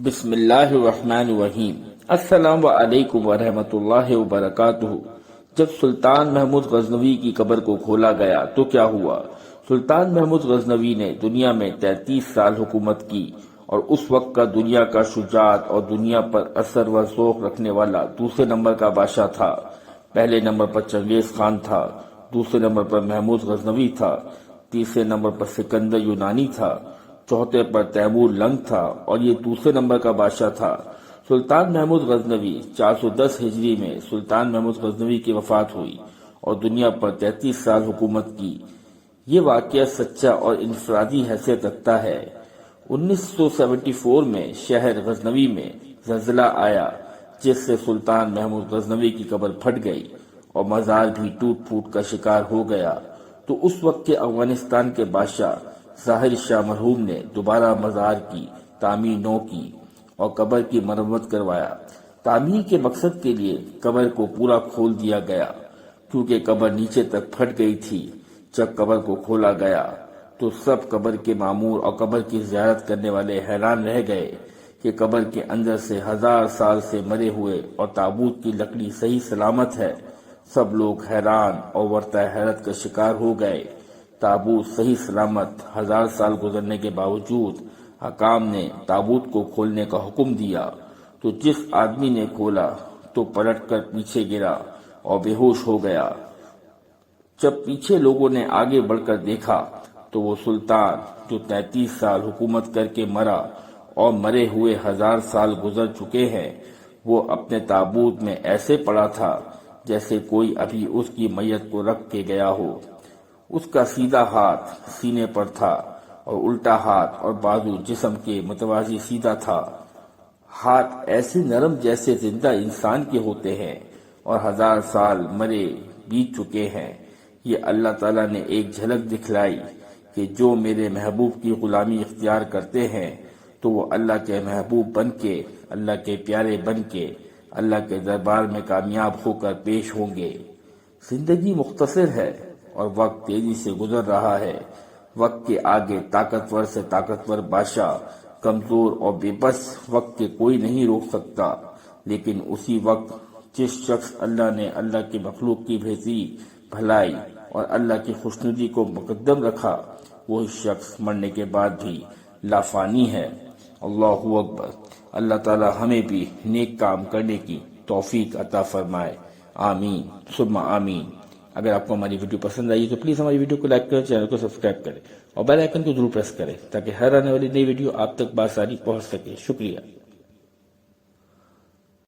بسم اللہ الرحمن الرحیم۔ السلام علیکم ورحمۃ اللہ وبرکاتہ۔ جب سلطان محمود غزنوی کی قبر کو کھولا گیا تو کیا ہوا؟ سلطان محمود غزنوی نے دنیا میں 33 سال حکومت کی اور اس وقت کا دنیا کا شجاعت اور دنیا پر اثر و ذوق رکھنے والا دوسرے نمبر کا بادشاہ تھا۔ پہلے نمبر پر چنگیز خان تھا، دوسرے نمبر پر محمود غزنوی تھا، تیسرے نمبر پر سکندر یونانی تھا، چوتھے پر تیمور لنگ تھا اور یہ دوسرے نمبر کا بادشاہ تھا۔ سلطان محمود غزنوی 410 ہجری میں سلطان محمود غزنوی کی وفات ہوئی اور دنیا پر 33 سال حکومت کی۔ یہ واقعہ سچا اور انفرادی حیثیت رکھتا ہے۔ 1974 میں شہر غزنوی میں زلزلہ آیا جس سے سلطان محمود غزنوی کی قبر پھٹ گئی اور مزار بھی ٹوٹ پھوٹ کا شکار ہو گیا، تو اس وقت کے افغانستان کے بادشاہ ظاہر شاہ مرحوم نے دوبارہ مزار کی تعمیر نو کی اور قبر کی مرمت کروایا۔ تعمیر کے مقصد کے لیے قبر کو پورا کھول دیا گیا کیونکہ قبر نیچے تک پھٹ گئی تھی۔ جب قبر کو کھولا گیا تو سب قبر کے معمور اور قبر کی زیارت کرنے والے حیران رہ گئے کہ قبر کے اندر سے 1000 سال سے مرے ہوئے اور تابوت کی لکڑی صحیح سلامت ہے۔ سب لوگ حیران اور ورطہ حیرت کا شکار ہو گئے۔ تابوت صحیح سلامت 1000 سال گزرنے کے باوجود حکام نے تابوت کو کھولنے کا حکم دیا، تو جس آدمی نے کھولا تو پلٹ کر پیچھے گرا اور بے ہوش ہو گیا۔ جب پیچھے لوگوں نے آگے بڑھ کر دیکھا تو وہ سلطان جو 33 سال حکومت کر کے مرا اور مرے ہوئے 1000 سال گزر چکے ہیں، وہ اپنے تابوت میں ایسے پڑا تھا جیسے کوئی ابھی اس کی میت کو رکھ کے گیا ہو۔ اس کا سیدھا ہاتھ سینے پر تھا اور الٹا ہاتھ اور بازو جسم کے متوازی سیدھا تھا۔ ہاتھ ایسے نرم جیسے زندہ انسان کے ہوتے ہیں اور 1000 سال مرے بیت چکے ہیں۔ یہ اللہ تعالیٰ نے ایک جھلک دکھلائی کہ جو میرے محبوب کی غلامی اختیار کرتے ہیں تو وہ اللہ کے محبوب بن کے، اللہ کے پیارے بن کے اللہ کے دربار میں کامیاب ہو کر پیش ہوں گے۔ زندگی مختصر ہے اور وقت تیزی سے گزر رہا ہے۔ وقت کے آگے طاقتور سے طاقتور بادشاہ، کمزور اور بے بس وقت کے کوئی نہیں روک سکتا، لیکن اسی وقت جس شخص اللہ نے اللہ کی مخلوق کی بھیجی بھلائی اور اللہ کی خوشنودی کو مقدم رکھا، وہی شخص مرنے کے بعد بھی لافانی ہے۔ اللہ اکبر۔ اللہ تعالی ہمیں بھی نیک کام کرنے کی توفیق عطا فرمائے، آمین ثم آمین۔ اگر آپ کو ہماری ویڈیو پسند آئی تو پلیز ہماری ویڈیو کو لائک کریں، چینل کو سبسکرائب کریں اور بیل آئیکن کو ضرور پریس کریں تاکہ ہر آنے والی نئی ویڈیو آپ تک بآسانی پہنچ سکے۔ شکریہ۔